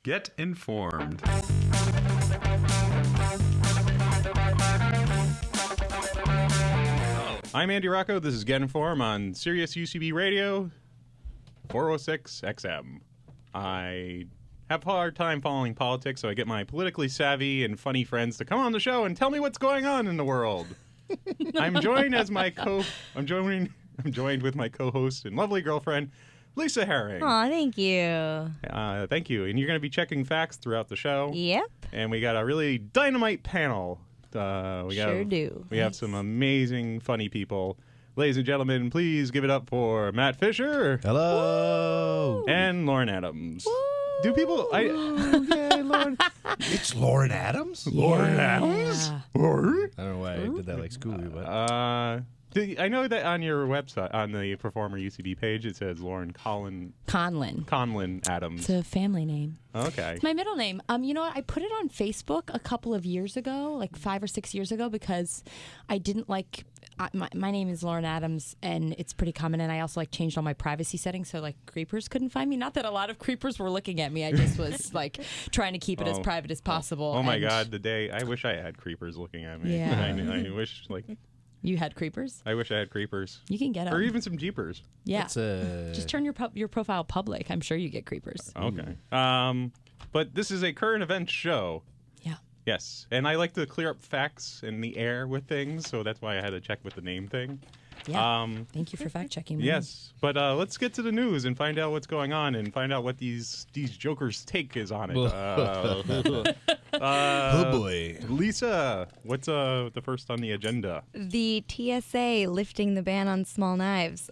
Get informed. I'm Andy Rocco. This is Get Informed on Sirius UCB Radio 406 XM. I have a hard time following politics, so I get my politically savvy and funny friends to come on the show and tell me what's going on in the world. I'm joined with my co-host and lovely girlfriend, Lisa Herring. Aw, thank you. Thank you. And you're going to be checking facts throughout the show. Yep. And we got a really dynamite panel. We have some amazing, funny people. Ladies and gentlemen, please give it up for Matt Fisher. Hello. And Lauren Adams. Woo. Do people... Yay, Lauren. It's Lauren Adams? Lauren Adams? Lauren? I don't know why I did that like Scooby, but... I know that on your website, on the Performer UCB page, it says Lauren Conlin Adams. It's a family name. Okay. It's my middle name. You know what? I put it on Facebook a couple of years ago, like 5 or 6 years ago, because I didn't like... My name is Lauren Adams, and it's pretty common, and I also changed all my privacy settings so creepers couldn't find me. Not that a lot of creepers were looking at me. I just was trying to keep it as private as possible. Oh my God, I wish I had creepers looking at me. Yeah. I wish You had creepers? I wish I had creepers. You can get them. Or even some Jeepers. Yeah. Just turn your profile public. I'm sure you get creepers. Okay. But this is a current events show. Yeah. Yes. And I like to clear up facts in the air with things, so that's why I had to check with the name thing. Yeah. Thank you for fact-checking me. Yes. But let's get to the news and find out what's going on and find out what these jokers' take is on it. Oh, boy. Lisa, what's the first on the agenda? The TSA lifting the ban on small knives.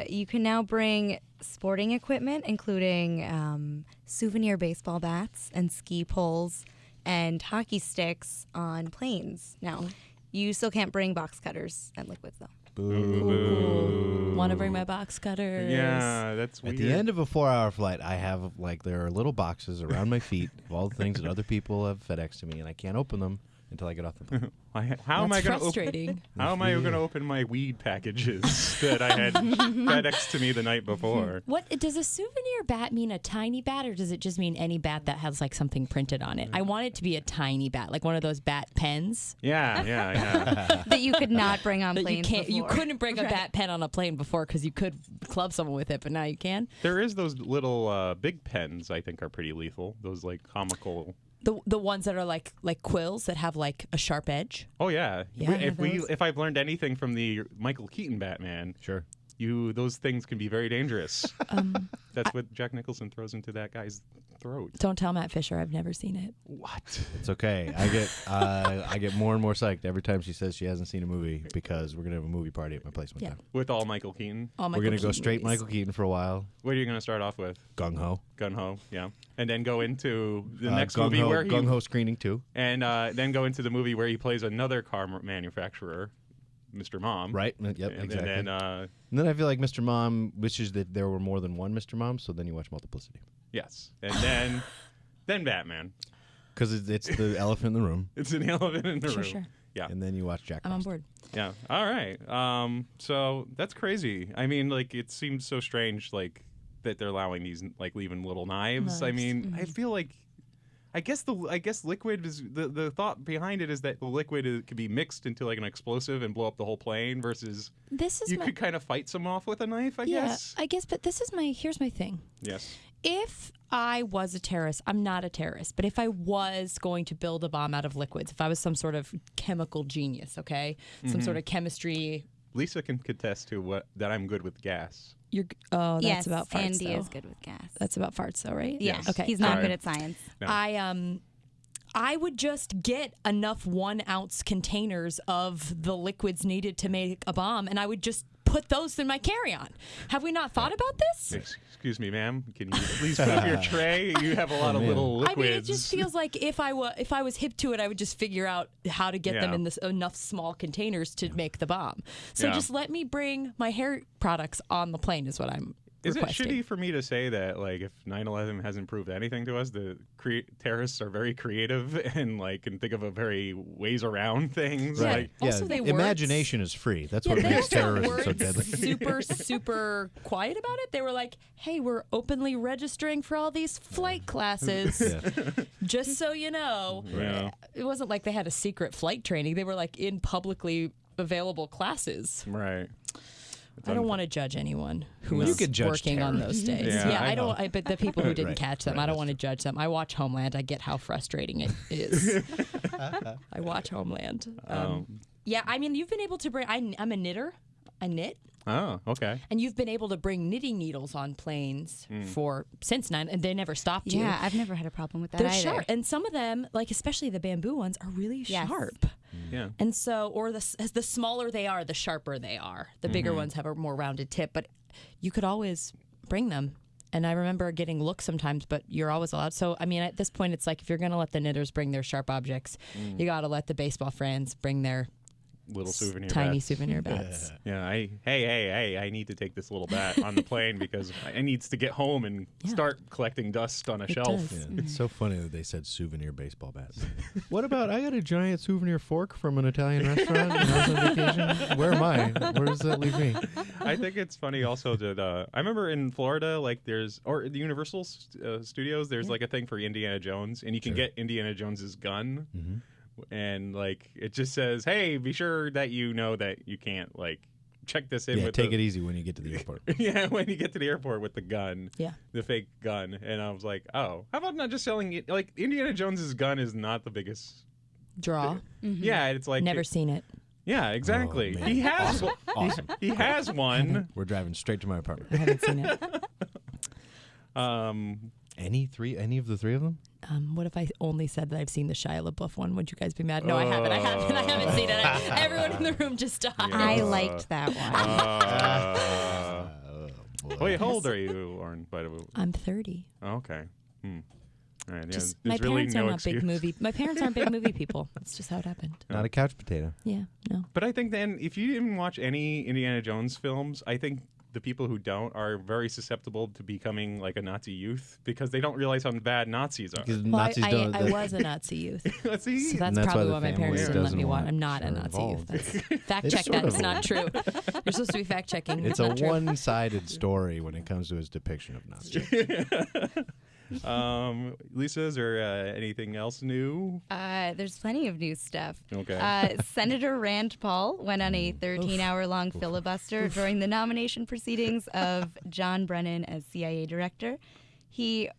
You can now bring sporting equipment, including souvenir baseball bats and ski poles and hockey sticks on planes. Now, you still can't bring box cutters and liquids, though. Ooh. Want to bring my box cutters? Yeah, that's weird. At the end of a 4-hour flight, I have, there are little boxes around my feet of all the things that other people have FedExed to me, and I can't open them until I get off the plane. How am I going to open my weed packages that I had FedExed to me the night before? What does a souvenir bat mean? A tiny bat, or does it just mean any bat that has something printed on it? I want it to be a tiny bat, like one of those bat pens. Yeah. That you could not bring on planes before. You couldn't bring a bat pen on a plane before because you could club someone with it, but now you can. There is those little big pens I think are pretty lethal. Those comical. The ones that are like quills that have a sharp edge. Oh yeah. Yeah, If I've learned anything from the Michael Keaton Batman, Sure. Those things can be very dangerous. That's what Jack Nicholson throws into that guy's throat. Don't tell Matt Fisher. I've never seen it. What? It's okay. I get more and more psyched every time she says she hasn't seen a movie because we're going to have a movie party at my place one time. With all Michael Keaton? All Michael We're going to go Keaton straight movies. Michael Keaton for a while. What are you going to start off with? Gung Ho. Gun Ho, yeah. And then go into the next movie where he... Gung Ho screening 2. And then go into the movie where he plays another car manufacturer, Mr. Mom. Right. Yep, exactly. And then I feel like Mr. Mom wishes that there were more than one Mr. Mom, so then you watch Multiplicity. yes. And then Batman. Because it's the elephant in the room. It's an elephant in the room. Sure. Yeah. And then you watch Jack I'm on Frost. board. Yeah. All right. So that's crazy. I mean, it seems so strange, that they're allowing these, leaving little knives. I mean, I feel like, I guess liquid is the thought behind it is that the liquid could be mixed into an explosive and blow up the whole plane versus could kind of fight someone off with a knife. I guess. I guess. But here's my thing. Yes. If I was a terrorist, I'm not a terrorist, but if I was going to build a bomb out of liquids, if I was some sort of chemical genius, okay, some sort of chemistry. Lisa can contest to that I'm good with gas. That's about farts. Andy though. is good with gas. That's about farts, though, right? Yes. Okay. He's not good at science. No. I would just get enough 1-ounce containers of the liquids needed to make a bomb, and I would just put those in my carry-on. Have we not thought about this? Excuse me, ma'am. Can you please put up your tray? You have a lot of little liquids. I mean, it just feels like if I was hip to it, I would just figure out how to get them in enough small containers to make the bomb. So just let me bring my hair products on the plane is what I'm Is it requesting. shitty for me to say that, like, if 9/11 hasn't proved anything to us, the terrorists are very creative and, like, can think of a very ways around things? Yeah. Like, Also, they weren't- imagination is free. That's what they makes also terrorism weren't so deadly. super quiet about it. They were like, "Hey, we're openly registering for all these flight classes, just so you know." Yeah. It wasn't like they had a secret flight training. They were like in publicly available classes. right. I don't want to judge anyone who No. is You could judge working on those days. Yeah, I I don't. But the people who didn't Right, catch them, right, I don't that's want to judge them. I watch Homeland. I get how frustrating it is. I watch Homeland. Yeah, I mean, you've been able to bring. I'm a knitter. I knit. Oh, okay. And you've been able to bring knitting needles on planes since 9, and they never stopped you. Yeah, I've never had a problem with that They're either. sharp, and some of them, like especially the bamboo ones, are really Yes. sharp. Yeah. And so, or the smaller they are, the sharper they are. The bigger ones have a more rounded tip, but you could always bring them. And I remember getting looks sometimes, but you're always allowed. So, I mean, at this point, it's like if you're going to let the knitters bring their sharp objects, you got to let the baseball fans bring their Little souvenir tiny bats. souvenir bats. Yeah, hey, I need to take this little bat on the plane because I needs to get home and start collecting dust on a shelf. does. Yeah, it's so funny that they said souvenir baseball bats. What about I got a giant souvenir fork from an Italian restaurant when I was on vacation? Where am I? Where does that leave me? I think it's funny also that I remember in Florida, like or the Universal Studios, there's like a thing for Indiana Jones, and you can get Indiana Jones's gun. And like it just says, "Hey, be sure that you know that you can't like check this in." Yeah, with take it easy when you get to the airport. Yeah, when you get to the airport with the gun, Yeah. the fake gun, and I was like, "Oh, how about not just selling it?" Like Indiana Jones's gun is not the biggest. Draw. Yeah, it's like Never seen it. Yeah, exactly. Oh, man. He has Awesome. he has one. We're driving straight to my apartment. I haven't seen it. Any of the three of them? What if I only said that I've seen the Shia LaBeouf one? Would you guys be mad? No, I haven't. I haven't seen it. Everyone in the room just died. I liked that one. Boy. Wait, how old are you, Lauren? By the way. I'm 30. Oh, okay. All right. Yeah, Just, there's my really parents no are not excuse. big movie. My parents aren't big movie people. That's just how it happened. Not a couch potato. Yeah, no. But I think then, if you didn't watch any Indiana Jones films, I think the people who don't are very susceptible to becoming like a Nazi youth because they don't realize how bad Nazis are. Because Well, Nazis don't. I was a Nazi youth. Let's see. So that's that's why probably the why my family parents didn't let doesn't me watch. want I'm not a her Nazi youth. involved. That's, fact It's check sort that. of It's not true. You're supposed to be fact checking. It's a not true. one-sided story when it comes to his depiction of Nazis. Lisa, is there anything else new? There's plenty of new stuff. Okay. Senator Rand Paul went on a 13-hour-long filibuster during the nomination proceedings of John Brennan as CIA director. He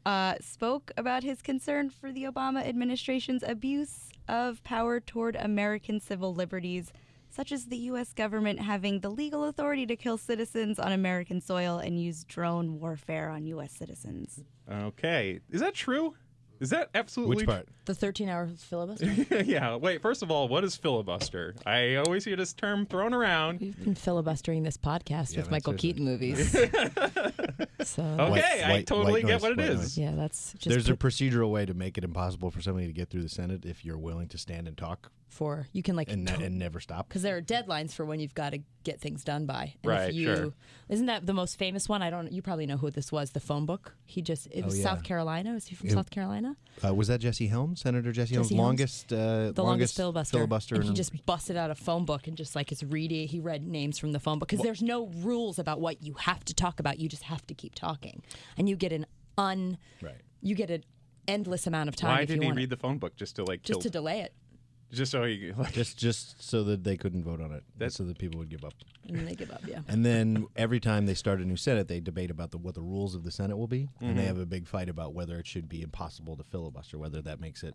spoke about his concern for the Obama administration's abuse of power toward American civil liberties, such as the U.S. government having the legal authority to kill citizens on American soil and use drone warfare on U.S. citizens. Okay. Is that true? Is that absolutely Which part? The 13-hour filibuster? Yeah. Wait, first of all, what is filibuster? I always hear this term thrown around. We've been filibustering this podcast Yeah, with man, Michael seriously. Keaton movies. So, Okay, I white totally get noise, what it white is. noise. yeah, that's just There's a procedural way to make it impossible for somebody to get through the Senate if you're willing to stand and talk for, you can like, and never stop. because there are deadlines for when you've got to get things done by. And Right, if you, sure. Isn't that the most famous one? You probably know who this was, the phone book. It was yeah. South Carolina. Is he from It- South Carolina? Was that Jesse Helms, Senator Jesse Helms? Jesse Helms? Longest filibuster. And he in- just busted out a phone book and just like he read names from the phone book because there's no rules about what you have to talk about. You just have to keep talking, and you get Right. you get an endless amount of time. Why if did you he want read it. the phone book just to like kill? Just to delay it, Just so he like, just so that they couldn't vote on it. That's- so that people would give up. and then they give up. Yeah. And then every time they start a new Senate, they debate about what the rules of the Senate will be, and they have a big fight about whether it should be impossible to filibuster, whether that makes it.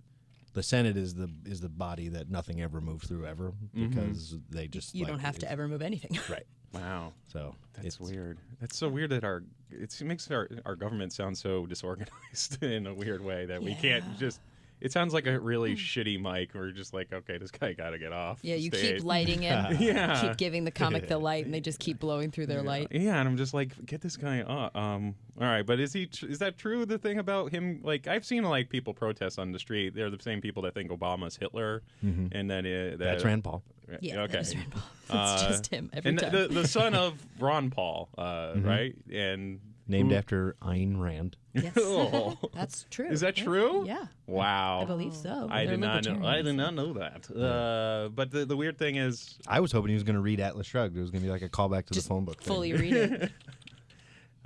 The Senate is the body that nothing ever moves through ever because they just You don't have to ever move anything. Right. wow. So That's weird. That's so weird that it makes our government sound so disorganized in a weird way that we can't just. It sounds like a really shitty mic. We're just like, okay, this guy got to get off. Yeah, you stage. keep lighting it. Yeah. Keep giving the comic the light, and they just keep blowing through their light. Yeah, and I'm just like, get this guy up. All right, but is that true? The thing about him, like, I've seen like people protest on the street. They're the same people that think Obama's Hitler, and then that's Rand Paul. Yeah, Okay. that is Rand Paul. It's just him every And time. the son of Ron Paul, right? And named after Ayn Rand. Yes. Oh. That's true. Is that true? Yeah. Wow. I believe so. I They're did not know. I libertarians. did not know that. But the weird thing is, I was hoping he was going to read Atlas Shrugged. It was going to be like a callback to Just the phone book. fully read it.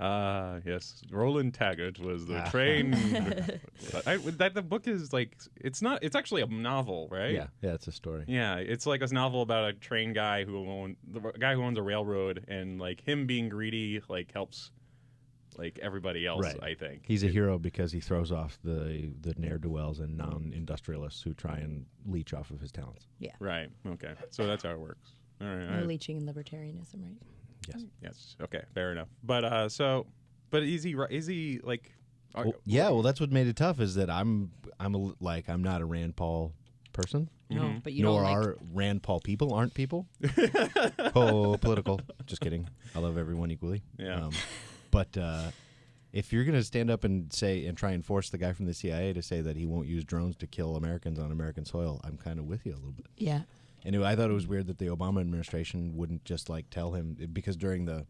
yes, Roland Taggart was the train. The book is like it's not. It's actually a novel, right? Yeah, it's a story. Yeah, it's like a novel about a train guy the guy who owns a railroad, and like him being greedy like helps like everybody else. Right. I think He's a hero because he throws off the ne'er-do-wells and non-industrialists who try and leech off of his talents. Yeah. Right. Okay. So that's how it works. All right. No leeching and libertarianism, right? Yes. Yes. Okay. Fair enough. But but is he like? Well, that's what made it tough is that I'm not a Rand Paul person. No, but you Nor don't like... are Rand Paul people aren't people. Oh, political. Just kidding. I love everyone equally. Yeah. But if you're going to stand up and try and force the guy from the CIA to say that he won't use drones to kill Americans on American soil, I'm kind of with you a little bit. Yeah. Anyway, I thought it was weird that the Obama administration wouldn't just like tell him, because during the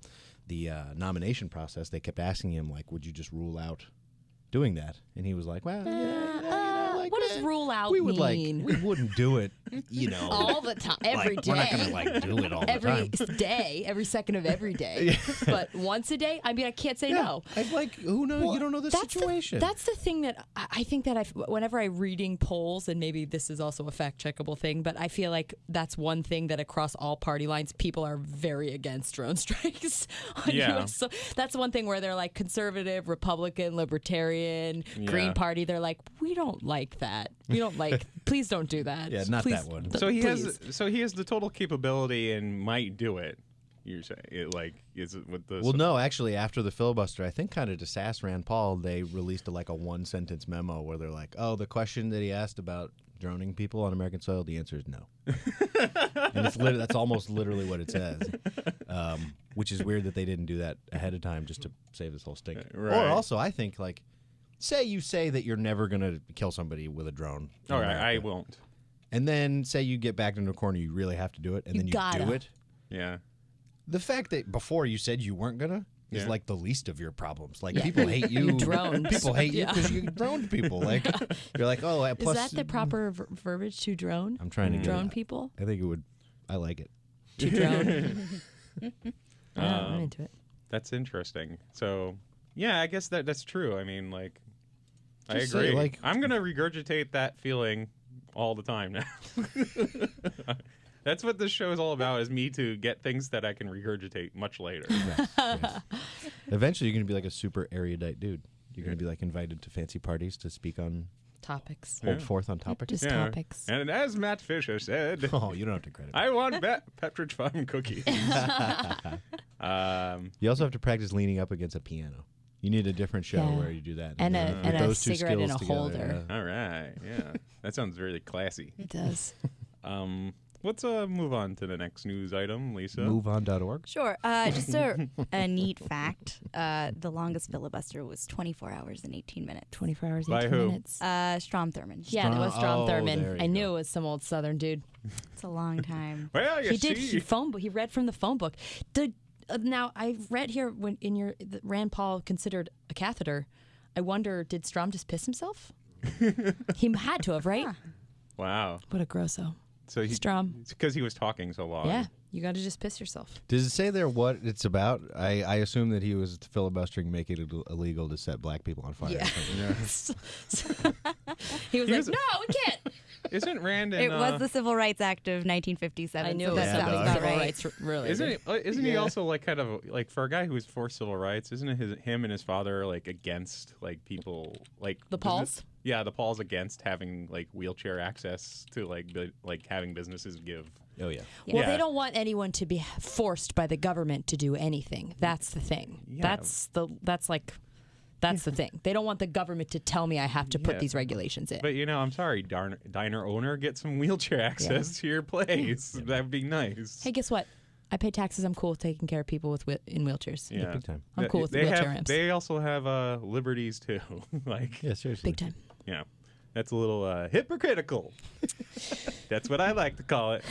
nomination process they kept asking him like, would you just rule out doing that? And he was like, well, what does rule out we would mean? we wouldn't do it, all the time, every day. We're not going to like do it all the every time. day, every second of every day. But once a day, I mean, I can't say no. I'm like, who knows? Well, you don't know the situation. That's the thing that I think that whenever I'm reading polls, and maybe this is also a fact-checkable thing, but I feel like that's one thing that across all party lines, people are very against drone strikes on US. So that's one thing where they're like conservative, Republican, Libertarian, Green Party. They're like, we don't like that. We don't like. Please don't do that. Yeah, not Please, that one. So he has the total capability and might do it. You're saying is it with the? Well, no, actually, after the filibuster, I think kind of to sass Rand Paul, they released a one-sentence memo where they're like, "Oh, the question that he asked about droning people on American soil, the answer is no." And that's almost literally what it says, which is weird that they didn't do that ahead of time just to save this whole stink. Right. Or also, I think say that you're never gonna kill somebody with a drone. All right, I won't. And then say you get backed into a corner, you really have to do it, and then you do it. Yeah. The fact that before you said you weren't gonna is Yeah. like the least of your problems. Like people hate you. Drones. People hate you because you droned people. Like you're like, oh, plus Is that the proper verbiage to drone? I'm trying to get drone it. people I think it would. I like it. to drone. I'm into it. That's interesting. So, yeah, I guess that's true. I mean, like, I Just say, agree. I'm gonna regurgitate that feeling all the time now. That's what this show is all about: is me to get things that I can regurgitate much later. Yes. Eventually, you're gonna be like a super erudite dude. You're gonna be like invited to fancy parties to speak on Topics. hold forth on topics. Just topics. And as Matt Fisher said, Oh, you don't have to credit. I want Pepperidge Farm cookies. You also have to practice leaning up against a piano. You need a different show Yeah. where you do that. And then put a those two cigarette in skills a together, holder. yeah. All right, yeah, that sounds really classy. It does. Let's move on to the next news item, Lisa. MoveOn.org. Sure. Just a neat fact. The longest filibuster was 24 hours and 18 minutes. 24 hours, By 18 who? minutes. Strom Thurmond. Yeah, it was Strom Oh, Thurmond. there you I knew go. it was some old Southern dude. It's a long time. Well, you He did. see, He read from the phone book. Now I read here when Rand Paul considered a catheter. I wonder, did Strom just piss himself? He had to have, right? Huh. wow. What a grosso. So Strom. It's because he was talking so long. Yeah, you got to just piss yourself. Does it say there what it's about? I assume that he was filibustering, make it illegal to set black people on fire. Yeah. He He was like, was- no, we can't. Isn't Rand in, It was the Civil Rights Act of 1957. I knew so it that was Yeah, sounds dog. about civil right. rights related. Isn't he also like kind of like for a guy who was for civil rights? Isn't him and his father like against like people like The Pauls? Yeah, the Pauls against having like wheelchair access to like having businesses give. Oh yeah. Well, Yeah. they don't want anyone to be forced by the government to do anything. That's the thing. Yeah. That's the thing. They don't want the government to tell me I have to put Yeah. these regulations in. But I'm sorry, diner owner, get some wheelchair access to your place. That'd be nice. Hey, guess what? I pay taxes. I'm cool with taking care of people in wheelchairs. Yeah, big time. I'm cool with they wheelchair have, ramps. They also have liberties too. Like Yeah, seriously. Big time. yeah. That's a little hypocritical. That's what I like to call it.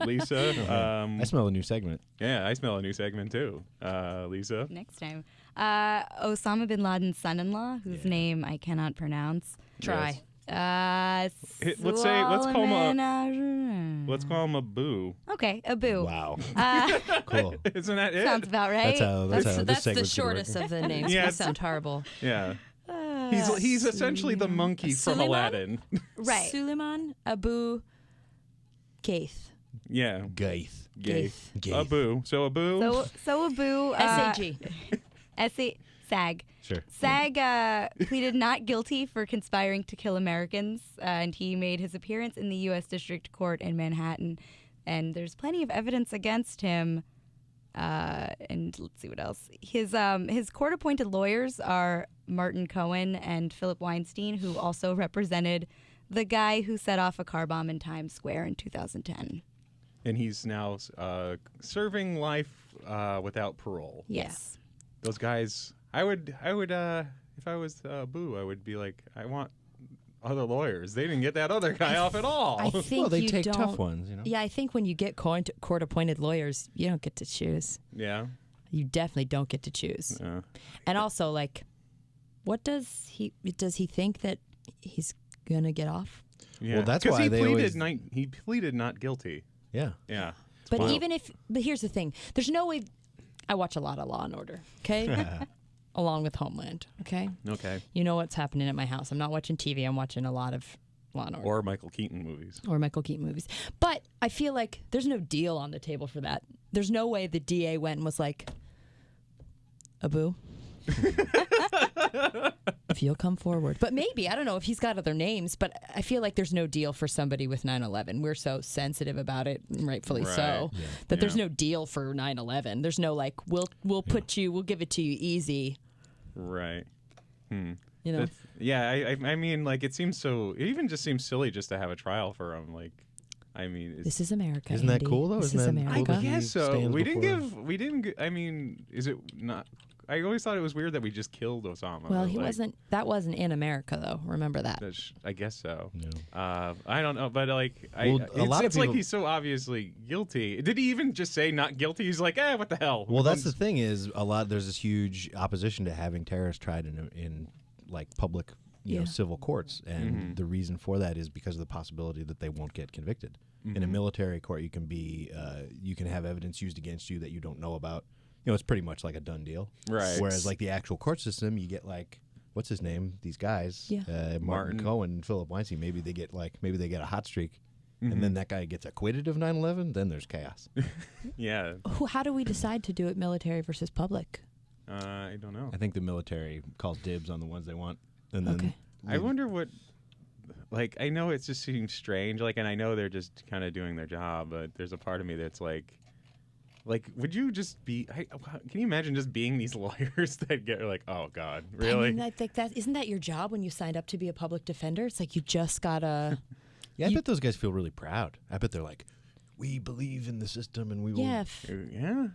Lisa. I smell a new segment. Yeah, I smell a new segment too. Lisa. Next time. Osama bin Laden's son-in-law, whose name I cannot pronounce. Try. Let's call him Abu. Okay, Abu. Wow. Cool. Isn't that it? Sounds about right. That's how this That's the segment's gonna shortest work. of the names. Yeah, You it's- sound horrible. Yeah. He's essentially the monkey from Suleiman? Aladdin. Right. Suleiman Abu Gaith. Yeah. Gaith. Gaith. Gaith. Abu. So Abu. So Abu. SAG. SAG. Sure. SAG pleaded not guilty for conspiring to kill Americans, and he made his appearance in the U.S. District Court in Manhattan. And there's plenty of evidence against him. And let's see what else. His court-appointed lawyers are Martin Cohen and Philip Weinstein, who also represented the guy who set off a car bomb in Times Square in 2010. And he's now serving life without parole. Yes. Those guys, I would, if I was Boo, I would be like, I want other lawyers. They didn't get that other guy off at all. I think Well, they you take don't, tough ones, Yeah, I think when you get court-appointed lawyers, you don't get to choose. Yeah. You definitely don't get to choose. Yeah. And also, like, what does he think that he's gonna get off? Yeah. Well, that's 'Cause why he they pleaded always- he pleaded not guilty. Yeah. Yeah. But Wow. but here's the thing: there's no way. I watch a lot of Law and Order, okay, along with Homeland, okay. Okay. You know what's happening at my house. I'm not watching TV. I'm watching a lot of Law and Order Or Michael Keaton movies. or Michael Keaton movies. But I feel like there's no deal on the table for that. There's no way the DA went and was like, Abu, if you'll come forward. But maybe, I don't know if he's got other names, but I feel like there's no deal for somebody with 9/11. We're so sensitive about it, rightfully so, Right. that there's Yeah. no deal for 9/11. There's no like, we'll give it to you easy. Right. You know, That's, yeah, I mean, like, it even just seems silly just to have a trial for him. Like, I mean, this is America. Isn't that Andy. cool, though? This Isn't is that America. cool that I he guess so. stands We before- didn't. I mean, is it not? I always thought it was weird that we just killed Osama. Well, but, he like, wasn't. That wasn't in America, though. Remember that. I guess so. No. I don't know, but like, Well, a lot of it's like people- he's so obviously guilty. Did he even just say not guilty? He's like, what the hell? Well, that's the thing is there's this huge opposition to having terrorists tried in like public, Yeah. civil courts, and the reason for that is because of the possibility that they won't get convicted. In a military court, you can have evidence used against you that you don't know about. It's pretty much like a done deal. Right. Whereas like the actual court system, you get like what's his name? These guys, Yeah. Martin Cohen and Philip Weinstein. Maybe they get a hot streak. And then that guy gets acquitted of 9/11, then there's chaos. Yeah, How do we decide to do it military versus public? I don't know. I think the military calls dibs on the ones they want. And then Okay. I wonder what. Like, I know it just seems strange. Like, and I know they're just kind of doing their job, but there's a part of me that's like, would you just be? Can you imagine just being these lawyers that get like, oh God, really? I mean, I think isn't that your job when you signed up to be a public defender? It's like you just gotta. Yeah, I bet those guys feel really proud. I bet they're like, we believe in the system and we will. Yeah. Yeah,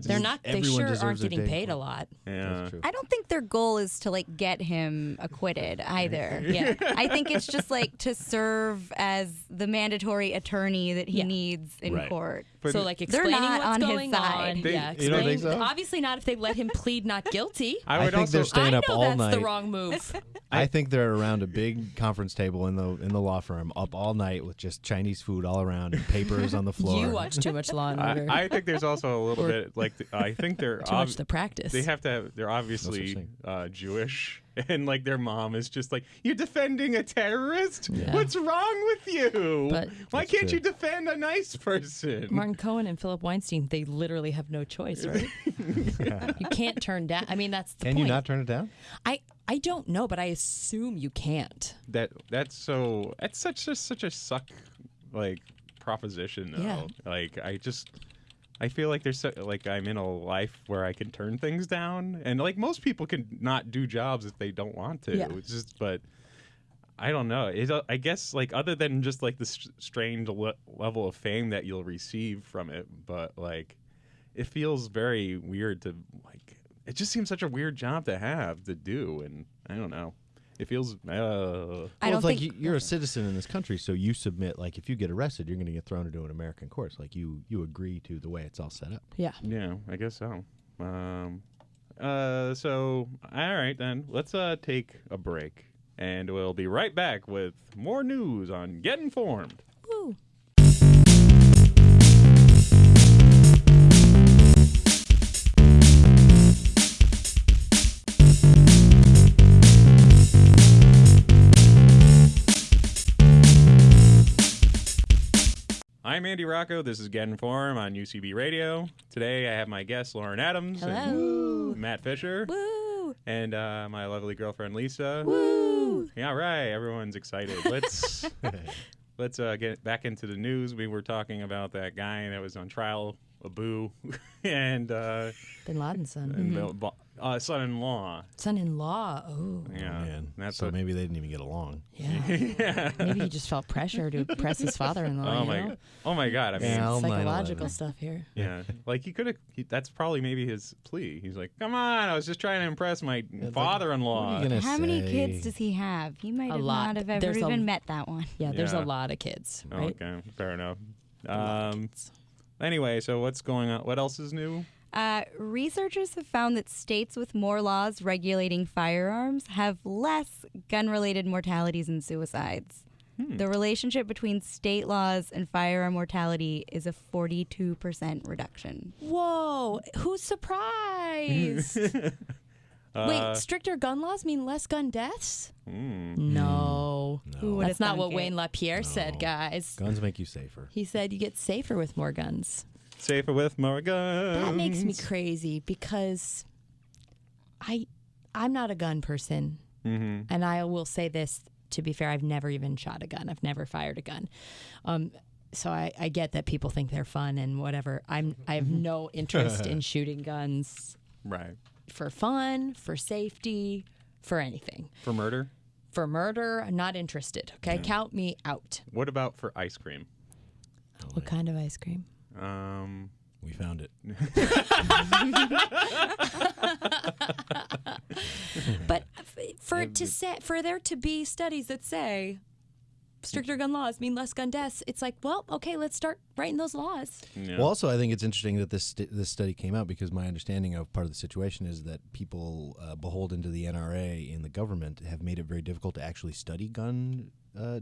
They're not. They Everyone sure deserves aren't their getting day. paid a lot. Yeah. That's true. I don't think their goal is to like get him acquitted either. Yeah. I think it's just like to serve as the mandatory attorney that he Yeah. needs in Right. court. But So like They're explaining not what's on his going side. on. They- Yeah, You don't think so? Obviously not if they let him plead not guilty. I I would think also. they're staying I up know all that's night. the wrong move. I think they're around a big conference table in the law firm, up all night with just Chinese food all around and papers on the floor. You watch too much Law and Order. I think there's also a little Or- bit like I think they're too much to practice. they have to have, they're obviously thing. Jewish, and like their mom is just like, you're defending a terrorist. Yeah. What's wrong with you? But- Why That's can't true. you defend a nice person? Martin Cohen and Philip Weinstein, they literally have no choice, right? You can't turn down. I mean, that's the Can point. you not turn it down? I don't know, but I assume you can't. That's such a suck like proposition though. Yeah. Like I feel like like I'm in a life where I can turn things down, and like most people can not do jobs if they don't want to. Yeah. It's just, but I don't know. I guess like other than just like the strange level of fame that you'll receive from it, but like it feels very weird to like. It just seems such a weird job to have to do, and I don't know. It feels. I Well, don't it's like think you're a citizen in this country, so you submit. Like, if you get arrested, you're going to get thrown into an American court. Like, you agree to the way it's all set up. Yeah. Yeah, I guess so. So all right then, let's take a break, and we'll be right back with more news on Get Informed. Woo. I'm Andy Rocco. This is Get Informed on UCB Radio. Today I have my guests Lauren Adams Hello. and Matt Fisher, Woo. and my lovely girlfriend Lisa. Woo. Yeah, right. Everyone's excited. Let's get back into the news. We were talking about that guy that was on trial, Abu, and Bin Laden's son. the son-in-law. Son-in-law. Oh. Yeah, Man. that's So what. maybe they didn't even get along. Yeah. Yeah. Maybe he just felt pressure to impress his father-in-law. Oh my God! I mean, Yeah. Well, Psychological 9/11. stuff here. yeah, like he could have. That's probably maybe his plea. He's like, "Come on, I was just trying to impress my like, father-in-law." what are you gonna How many say? kids does he have? He might A have lot. not have ever There's a- even met that one. Yeah, there's Yeah. a lot of kids, Oh, right? okay, fair enough. A lot of kids. Anyway, so what's going on? What else is new? Researchers have found that states with more laws regulating firearms have less gun-related mortalities and suicides. The relationship between state laws and firearm mortality is a 42% reduction. Whoa, who's surprised? Wait, stricter gun laws mean less gun deaths? No. Who would That's have not thunk what it? Wayne LaPierre said, No. guys. Guns make you safer. He said you get safer with more guns. Safer with more guns. That makes me crazy because I'm not a gun person. Mm-hmm. And I will say this, to be fair, I've never even shot a gun. I've never fired a gun. So I get that people think they're fun and whatever. I have no interest in shooting guns Right. for fun, for safety, for anything. For murder? For murder, I'm not interested. Okay, count me out. What about for ice cream? What kind of ice cream? We found it. But for there to be studies that say stricter gun laws mean less gun deaths, it's like, well, okay, let's start writing those laws. Yeah. Well, also, I think it's interesting that this study came out because my understanding of part of the situation is that people beholden to the NRA in the government have made it very difficult to actually study gun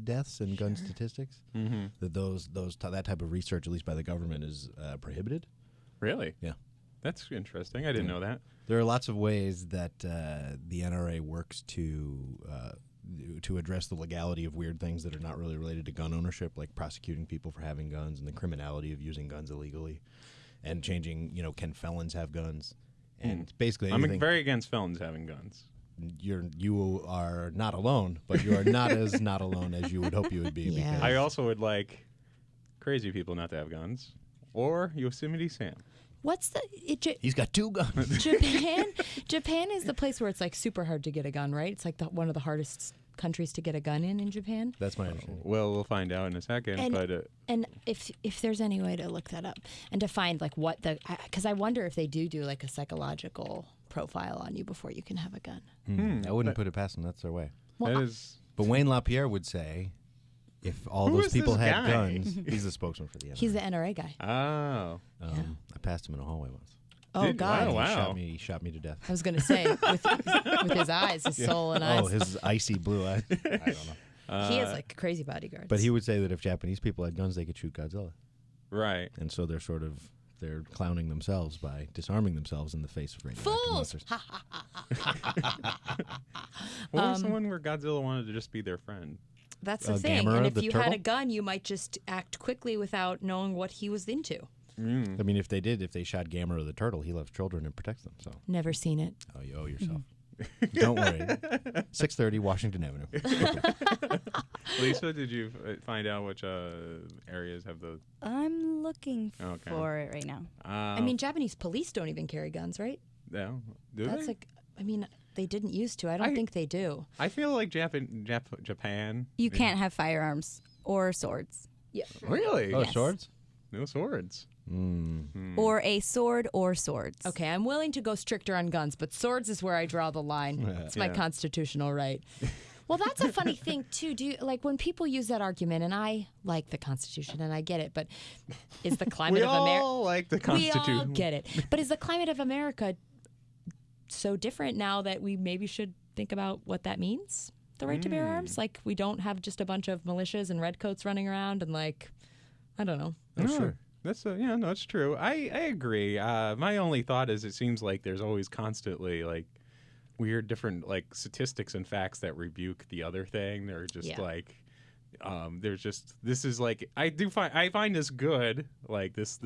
deaths and gun statistics. Mm-hmm. That that type of research, at least by the government, is prohibited. Really? Yeah. That's interesting. I didn't know that. There are lots of ways that the NRA works to address the legality of weird things that are not really related to gun ownership, like prosecuting people for having guns and the criminality of using guns illegally, and changing, can felons have guns? And basically, I'm anything- very against felons having guns. you are not alone, but you are not as not alone as you would hope you would be. Yeah. Because I also would like crazy people not to have guns. Or Yosemite Sam. What's the he's got 2 guns. Japan is the place where it's like super hard to get a gun, right? It's like one of the hardest countries to get a gun in Japan. That's my understanding. Well, we'll find out in a second. And- but And if there's any way to look that up and to find like what because I wonder if they do like a psychological profile on you before you can have a gun. I wouldn't put it past them. That's their way. Well, that is. But Wayne LaPierre would say, if all Who those is people this had guy? guns, he's the spokesman for the NRA. he's the NRA guy. Oh. I passed him in a hallway once. Oh Did- God! wow. He shot me to death. I was gonna say with his eyes, his soul and eyes. Oh, his icy blue eyes. I don't know. He has like crazy bodyguards. But he would say that if Japanese people had guns, they could shoot Godzilla. Right. And so they're clowning themselves by disarming themselves in the face of radioactive Fools! monsters. What was the one where Godzilla wanted to just be their friend? That's the thing. Gamera, And if the you had a turtle? gun, you might just act quickly without knowing what he was into. I mean, if they shot Gamera the turtle, he loves children and protects them. So, Never seen it. oh, you owe yourself. Don't worry. 630 Washington Avenue. Lisa, did you find out which areas have the? I'm looking Okay. for it right now. I mean, Japanese police don't even carry guns, right? Yeah. Do That's they? like, I mean, they didn't used to. I don't think they do. I feel like Japan. You can't have firearms or swords. Yeah. Really? Oh, Yes. swords? No swords. or a sword or swords. Okay, I'm willing to go stricter on guns, but swords is where I draw the line. It's my constitutional right. Well, that's a funny thing too. Do you, like when people use that argument, and I like the Constitution and I get it, but is the climate of America? We all like the Constitution. We all get it, but is the climate of America so different now that we maybe should think about what that means? The right to bear arms, like we don't have just a bunch of militias and redcoats running around, and like I don't know. Oh, sure. That's no, it's true. I agree. My only thought is it seems like there's always constantly like weird different like statistics and facts that rebuke the other thing. They're just like there's just this is like I find this good, like this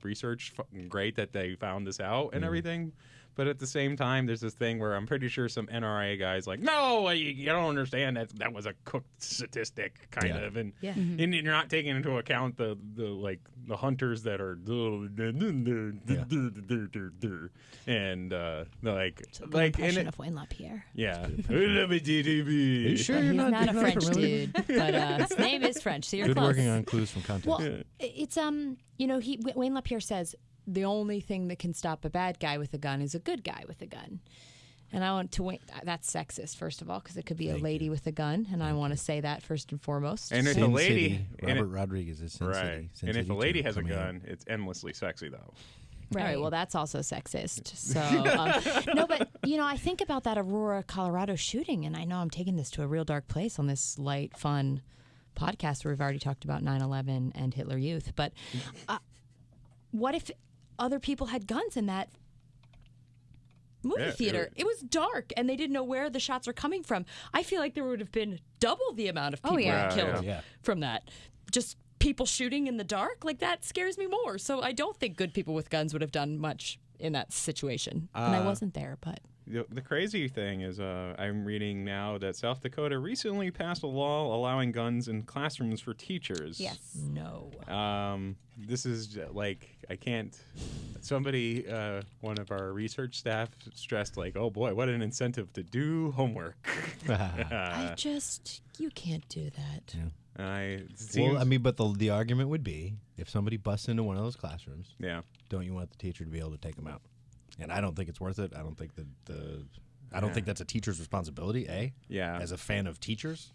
research great that they found this out and everything. But at the same time, there's this thing where I'm pretty sure some NRA guys like, no, you don't understand that was a cooked statistic kind of, and and you're not taking into account the hunters that are and like impression of Wayne LaPierre. Yeah. Are you sure you're He's not a doing French that from dude, but his name is French, so you're Good close. working on clues from context. Well, it's Wayne LaPierre says the only thing that can stop a bad guy with a gun is a good guy with a gun. And I want to that's sexist, first of all, because it could be a lady with a gun, and I want to say that first and foremost. And if Sin a lady, City. Robert Rodriguez is Sin right, City. Sin and if City a lady too, has a coming out. gun, it's endlessly sexy though. Right. All right, well, that's also sexist. So, no, but, I think about that Aurora, Colorado shooting, and I know I'm taking this to a real dark place on this light, fun podcast where we've already talked about 9/11 and Hitler Youth. But what if other people had guns in that movie theater? It was dark, and they didn't know where the shots were coming from. I feel like there would have been double the amount of people killed from that. Just people shooting in the dark, like that scares me more. So I don't think good people with guns would have done much in that situation. And I wasn't there, but... The crazy thing is I'm reading now that South Dakota recently passed a law allowing guns in classrooms for teachers. Yes. No. This is like, I can't... Somebody, one of our research staff stressed like, oh boy, what an incentive to do homework. You can't do that. Yeah. But the argument would be, if somebody busts into one of those classrooms, don't you want the teacher to be able to take them out? And I don't think it's worth it. I don't think think that's a teacher's responsibility, as a fan of teachers.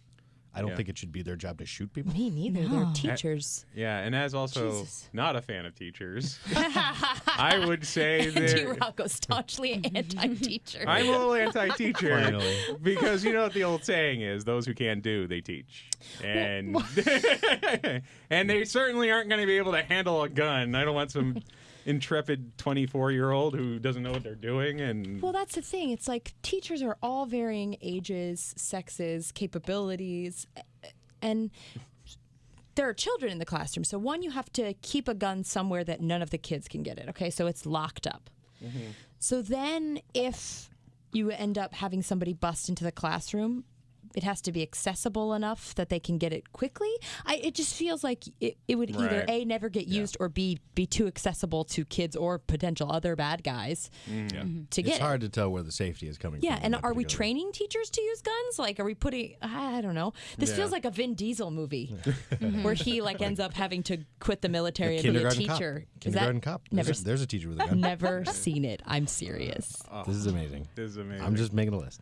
I don't think it should be their job to shoot people. Me neither. They're teachers. And as also not a fan of teachers, I would say that Rocco, staunchly anti-teacher. I'm a little anti-teacher because you know what the old saying is: those who can't do, they teach. And and they certainly aren't going to be able to handle a gun. I don't want some intrepid 24-year-old who doesn't know what they're doing. And well, that's the thing. It's like teachers are all varying ages, sexes, capabilities, and there are children in the classroom. So one, you have to keep a gun somewhere that none of the kids can get it. Okay, so it's locked up. So then if you end up having somebody bust into the classroom, it has to be accessible enough that they can get it quickly. It just feels like it would either A, never get used, or B, be too accessible to kids or potential other bad guys to get It's hard to tell where the safety is coming from. Yeah, and are we training teachers to use guns? Like, are we putting, I don't know. This feels like a Vin Diesel movie where he ends up having to quit the military and be a teacher. Kindergarten cop. There's a teacher with a gun. Never seen it. I'm serious. This is amazing. I'm just making a list.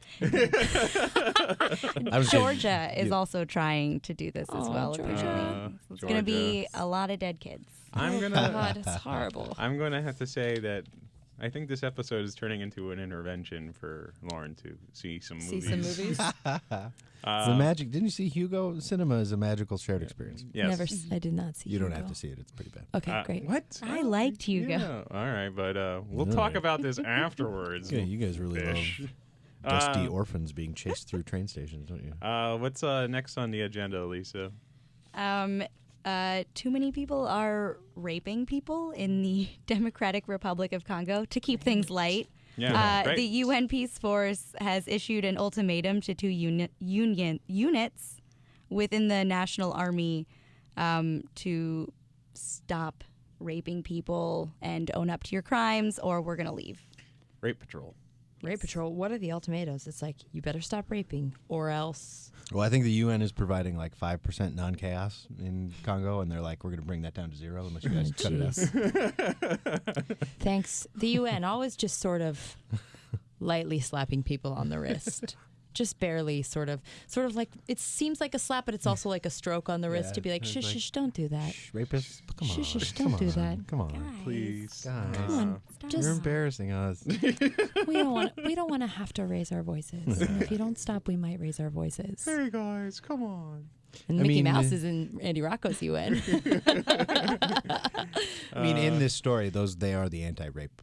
Georgia is also trying to do this as well. Georgia. So it's going to be a lot of dead kids. God, it's horrible. I'm gonna have to say that I think this episode is turning into an intervention for Lauren to see some movies. The magic. Didn't you see Hugo? Cinema is a magical shared experience. Yes. I did not see. You don't Hugo. have to see it. It's pretty bad. Okay, great. What? I liked Hugo. Yeah. All right, but we'll talk about this afterwards. Yeah, you guys really love dusty orphans being chased through train stations, don't you? What's next on the agenda, Lisa? Too many people are raping people in the Democratic Republic of Congo to keep things light. Yeah, the UN Peace Force has issued an ultimatum to two units within the National Army to stop raping people and own up to your crimes, or we're going to leave. Rape Patrol. Rape Patrol, what are the ultimatums? It's like, you better stop raping or else. Well, I think the UN is providing like 5% non-chaos in Congo, and they're like, we're going to bring that down to 0 unless you guys cut it out. Thanks. The UN always just sort of lightly slapping people on the wrist. Just barely, sort of like, it seems like a slap, but it's also like a stroke on the wrist to be like, shush, shush, don't do that. Shh, rapists, come on. Shush, don't do that. Come on. Guys. Please. Guys. Come on. You're embarrassing us. We don't want to have to raise our voices. And if you don't stop, we might raise our voices. Hey guys, come on. And I Mickey mean, Mouse is in Andy Rocco's UN. I mean, in this story, they are the anti-rape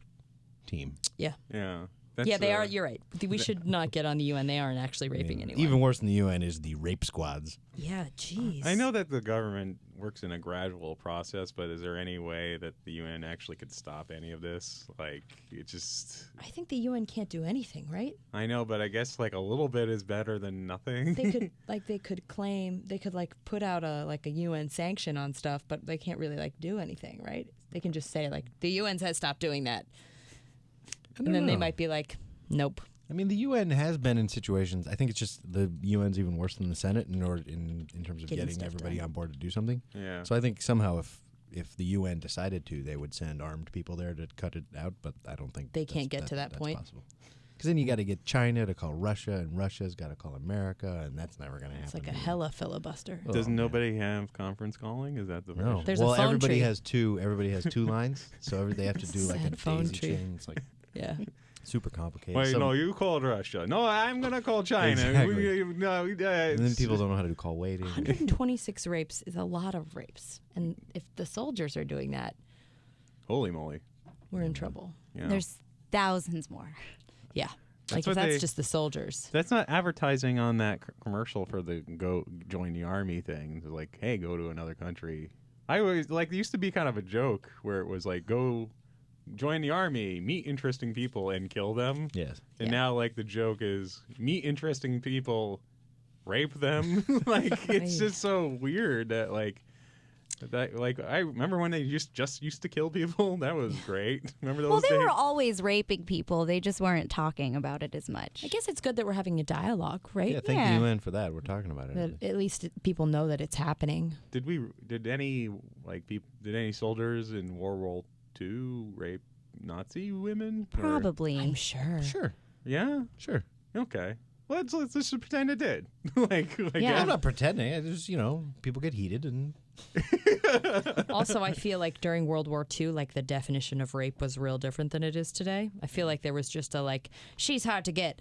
team. Yeah. Yeah. Yeah, they are. You're right. We should not get on the UN. They aren't actually raping anyone. Even worse than the UN is the rape squads. Yeah, jeez. I know that the government works in a gradual process, but is there any way that the UN actually could stop any of this? Like, it just... I think the UN can't do anything, right? I know, but I guess like a little bit is better than nothing. They could claim, they could like put out a UN sanction on stuff, but they can't really like do anything, right? They can just say like, the UN says stop doing that. And then they might be like, nope. I mean, the UN has been in situations. I think it's just the UN's even worse than the Senate in terms of getting everybody done. on board to do something. Yeah. So I think somehow if the UN decided to, they would send armed people there to cut it out. But I don't think They can't get to that that's point. possible. Because then you got to get China to call Russia, and Russia's got to call America, and that's never going to happen. It's like a hella filibuster. Oh, Does man. nobody have conference calling? Is that the No. version? There's a well, phone everybody tree. has two. Everybody has two lines, so they have to do like a Sad phone daisy tree. chain. It's like Yeah. super complicated. Wait, Some- no, you called Russia. No, I'm going to call China. Exactly. And and then people don't know how to do call waiting. 126 rapes is a lot of rapes. And if the soldiers are doing that, Holy moly. we're in trouble. Yeah. There's thousands more. Yeah. That's Like what if that's they- just the soldiers. That's not advertising on that commercial for the go join the army thing. It's like, hey, go to another country. I always like it used to be kind of a joke where it was like, go join the army, meet interesting people, and kill them. Yes. And Yeah. now like the joke is meet interesting people, rape them. Like it's just so weird that like. I remember when they just used to kill people. That was great. Remember those Well, they days? were always raping people. They just weren't talking about it as much. I guess it's good that we're having a dialogue, right? Yeah, thank Yeah. the UN for that. We're talking about it. That at least people know that it's happening. Did any soldiers in World War II rape Nazi women? Or- Probably. I'm sure. Sure. Yeah. Sure. Okay. Let's just pretend it did. like Yeah. I'm not pretending. I just, people get heated and Also, I feel like during World War II, like the definition of rape was real different than it is today. I feel like there was just a like, she's hard to get.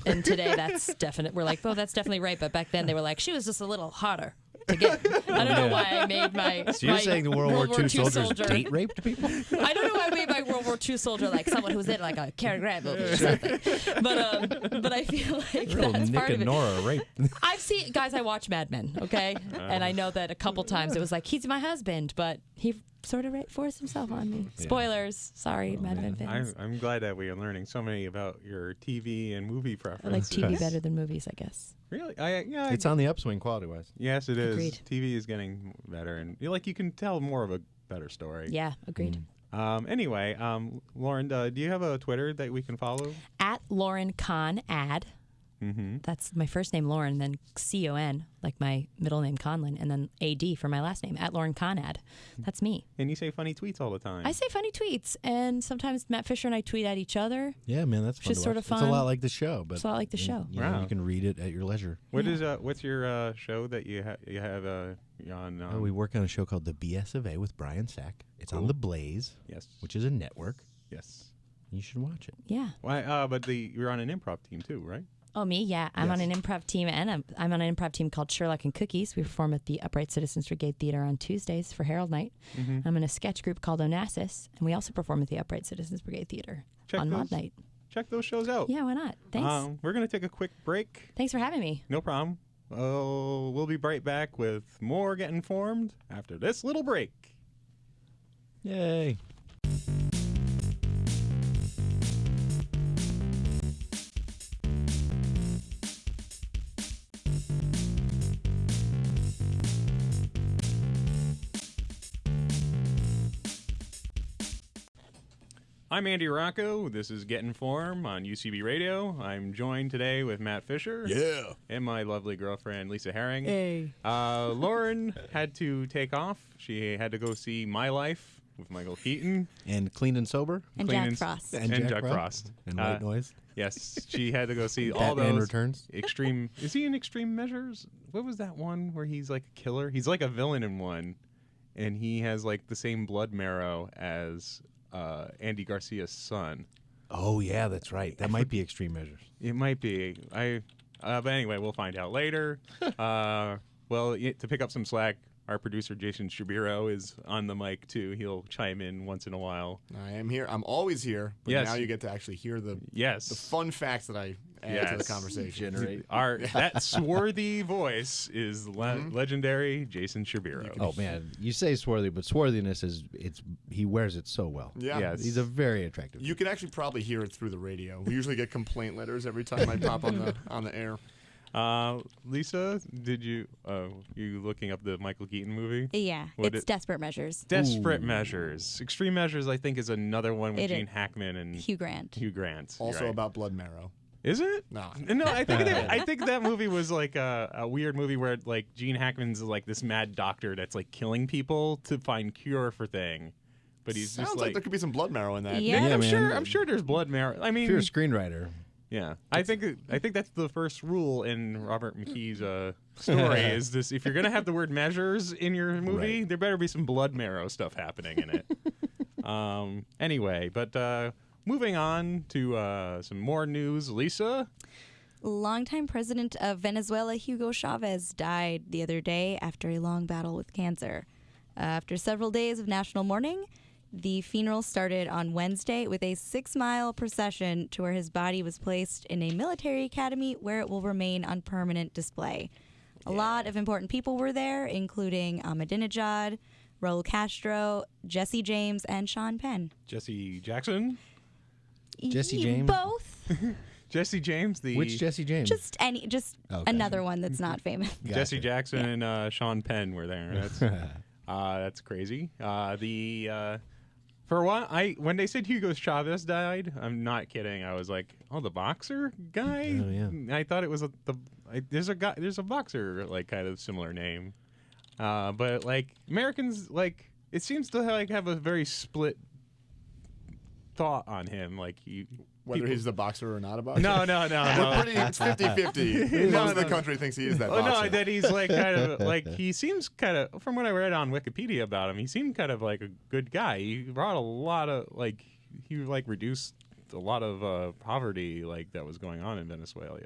And today that's definite. We're like, oh, that's definitely rape. But back then they were like, she was just a little harder to get. I don't know why I made my. So you're my saying the World War II soldiers soldier. date raped people? I don't know why I made my World War II soldier like someone who's in like a Cary Grant movie or something. But I feel like Real that's Nick part of and it. Nora rape. I've seen guys. I watch Mad Men, okay, and I know that a couple times it was like he's my husband, but he sort of forced himself on me. Yeah. Spoilers, sorry, Mad Men fans. I'm glad that we are learning so many about your TV and movie I preferences. like TV better than movies, I guess. Really? It's on the upswing quality-wise. Yes, it is. Agreed. TV is getting better, and you can tell more of a better story. Yeah, agreed. Anyway, Lauren, do you have a Twitter that we can follow? At Lauren Con Ad. Mm-hmm. That's my first name, Lauren, then C-O-N, like my middle name, Conlin, and then A-D for my last name, at Lauren Conad. That's me. And you say funny tweets all the time. I say funny tweets, and sometimes Matt Fisher and I tweet at each other. Yeah, man, that's fun Which is to sort watch. of It's a fun. lot like the show, but It's a lot like the show. Wow. You can read it at your leisure. What's your show that you have on? We work on a show called The BS of A with Brian Sack. It's on Cool. The Blaze, Yes. which is a network. Yes. You should watch it. Yeah. Why? But you're on an improv team too, right? Oh, me? Yeah. I'm on an improv team, and I'm on an improv team called Sherlock and Cookies. We perform at the Upright Citizens Brigade Theater on Tuesdays for Herald Night. Mm-hmm. I'm in a sketch group called Onassis, and we also perform at the Upright Citizens Brigade Theater on Mod Night. Check those shows out. Yeah, why not? Thanks. We're gonna take a quick break. Thanks for having me. No problem. We'll be right back with more Get Informed after this little break. Yay. I'm Andy Rocco. This is Get Inform on UCB Radio. I'm joined today with Matt Fisher. Yeah. And my lovely girlfriend, Lisa Herring. Hey. Lauren had to take off. She had to go see My Life with Michael Keaton. And Clean and Sober. And Clean Jack Frost. And Jack Frost. And White Noise. Yes, she had to go see all Batman those. Returns. Extreme. Is he in Extreme Measures? What was that one where he's like a killer? He's like a villain in one. And he has like the same blood marrow as Andy Garcia's son. Oh, yeah, that's right. That might be Extreme Measures. It might be. But anyway, we'll find out later. To pick up some slack, our producer Jason Shabiro is on the mic too. He'll chime in once in a while. I am here. I'm always here. But Yes. now you get to actually hear the Yes. fun facts that I add to the conversation. Generate. That swarthy voice is legendary Jason Shabiro. Oh, man. You say swarthy, but swarthiness he wears it so well. Yeah. Yes. He's a very attractive. You can actually probably hear it through the radio. We usually get complaint letters every time I pop on the air. Lisa, did you looking up the Michael Keaton movie? Yeah, it's Desperate Measures. Desperate Measures. Extreme Measures, I think, is another one with It is. Gene Hackman and Hugh Grant. Hugh Grant. Also You're right. about blood marrow. Is it? No. No, I think that movie was like a weird movie where like Gene Hackman's like this mad doctor that's like killing people to find cure for thing, but he's Sounds just like there could be some blood marrow in that. Yeah. I'm sure there's blood marrow. I mean, If you're a screenwriter, yeah, I think that's the first rule in Robert McKee's story is this: if you're gonna have the word measures in your movie, Right. there better be some blood marrow stuff happening in it. Anyway, but moving on to some more news, Lisa. Longtime president of Venezuela, Hugo Chavez, died the other day after a long battle with cancer. After several days of national mourning, the funeral started on Wednesday with a 6-mile procession to where his body was placed in a military academy where it will remain on permanent display. A lot of important people were there, including Ahmadinejad, Raul Castro, Jesse James, and Sean Penn. Jesse Jackson. Jesse James? Both. Jesse James, which Jesse James? Just Okay. another one that's not famous. Jesse Gotcha. Jackson and Sean Penn were there. That's crazy. For a while, when they said Hugo Chavez died, I'm not kidding. I was like, oh, the boxer guy. Oh, yeah. I thought it was there's a boxer like kind of similar name, but like Americans like it seems to like have a very split thought on him. Like Whether he's the boxer or not a boxer. no. It's 50-50. Most of the country thinks he is that Oh boxer. no, that he's like kind of like he seems kind of from what I read on Wikipedia about him, he seemed kind of like a good guy. He brought a lot of like he like reduced a lot of poverty like that was going on in Venezuela.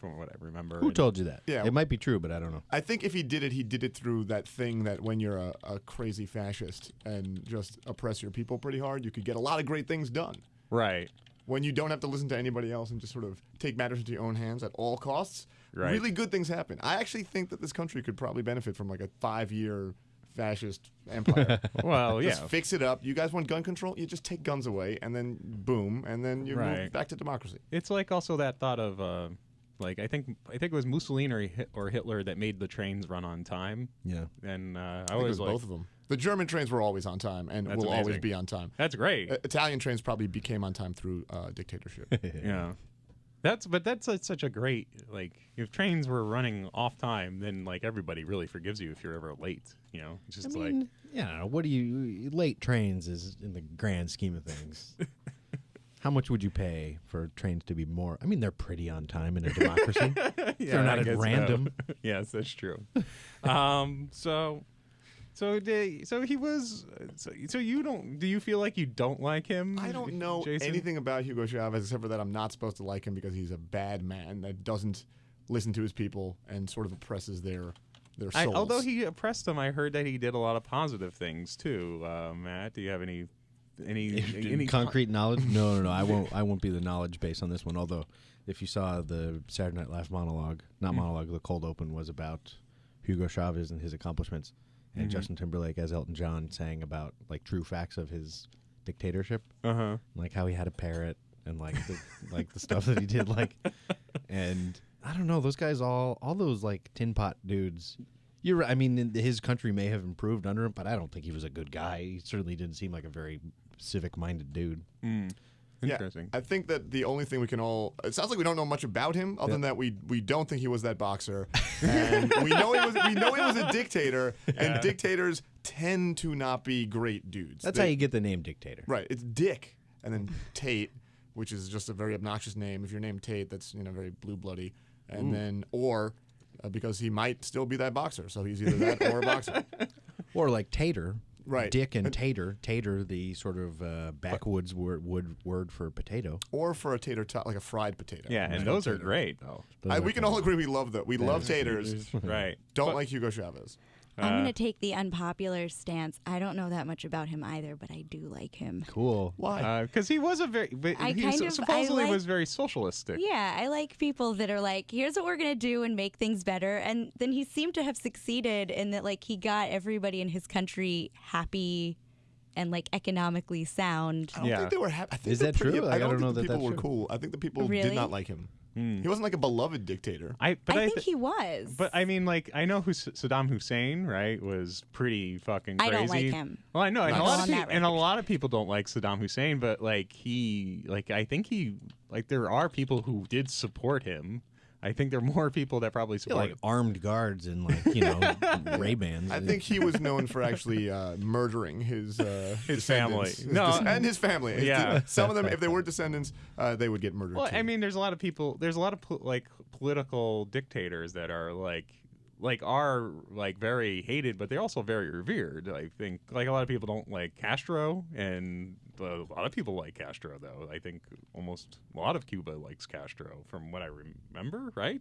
From what I remember. Who told you that? Yeah. It might be true, but I don't know. I think if he did it through that thing that when you're a crazy fascist and just oppress your people pretty hard, you could get a lot of great things done. Right. When you don't have to listen to anybody else and just sort of take matters into your own hands at all costs, Right. really good things happen. I actually think that this country could probably benefit from like a 5-year fascist empire. Well, yeah. Just fix it up. You guys want gun control? You just take guns away, and then boom, and then you Right. move back to democracy. It's like also that thought of like I think it was Mussolini or Hitler that made the trains run on time. Yeah. And I I think it always was like both of them. The German trains were always on time and That's will always amazing. be on time. that's great. Italian trains probably became on time through dictatorship. Yeah. That's such a great like if trains were running off time then like everybody really forgives you if you're ever late, you know. It's just I mean, yeah, what do you late trains is in the grand scheme of things. How much would you pay for trains to be more? I mean, they're pretty on time in a democracy. like They're not I at guess so. random. Yes, that's true. So he was. So you don't? Do you feel like you don't like him? I don't know Jason? anything about Hugo Chavez except for that I'm not supposed to like him because he's a bad man that doesn't listen to his people and sort of oppresses their souls. Although he oppressed them, I heard that he did a lot of positive things too. Matt, do you have any concrete knowledge? No. I won't be the knowledge base on this one. Although, if you saw the Saturday Night Live monologue, the cold open was about Hugo Chavez and his accomplishments, and Justin Timberlake as Elton John sang about like true facts of his dictatorship, like how he had a parrot and like the stuff that he did, like, and I don't know, those guys all those like tin pot dudes. You're right. I mean, his country may have improved under him, but I don't think he was a good guy. He certainly didn't seem like a very civic-minded dude. Interesting. Yeah, I think that the only thing we can all... It sounds like we don't know much about him, other than that we don't think he was that boxer. And we know he was a dictator, and dictators tend to not be great dudes. That's how you get the name dictator. Right. It's Dick, and then Tate, which is just a very obnoxious name. If you're named Tate, that's very blue-bloody. And then, because he might still be that boxer, so he's either that or a boxer. Or like Tater. Right. Dick and Tater. Tater, the sort of backwoods word for potato. Or for a tater tot, like a fried potato. Yeah, and those are great. Oh, We can all agree we love that. We love taters. right. Don't like Hugo Chavez. I'm going to take the unpopular stance. I don't know that much about him either, but I do like him. Cool. Why? Because he was a very... supposedly was very socialistic. Yeah, I like people that are like, here's what we're going to do and make things better. And then he seemed to have succeeded in that, like, he got everybody in his country happy and, like, economically sound. I don't think they were happy. I think Is that true? I don't know think the that people that's were true. cool. I think the people Really? did not like him. He wasn't like a beloved dictator. I think he was. But I mean, like, I know who Saddam Hussein, right, was pretty fucking crazy. I don't like him. Well, I know, and, Nice. a lot of people don't like Saddam Hussein, but like I think there are people who did support him. I think there are more people that probably support Like him. armed guards and Ray-Bans. I think he was known for actually murdering his family. And his family. Yeah. Some of them, if they were descendants, they would get murdered. Well, too. I mean, there's a lot of people. There's a lot of political dictators that are are very hated, but they're also very revered. I think like a lot of people don't like Castro, and a lot of people like Castro. Though I think almost a lot of Cuba likes Castro, from what I remember. Right?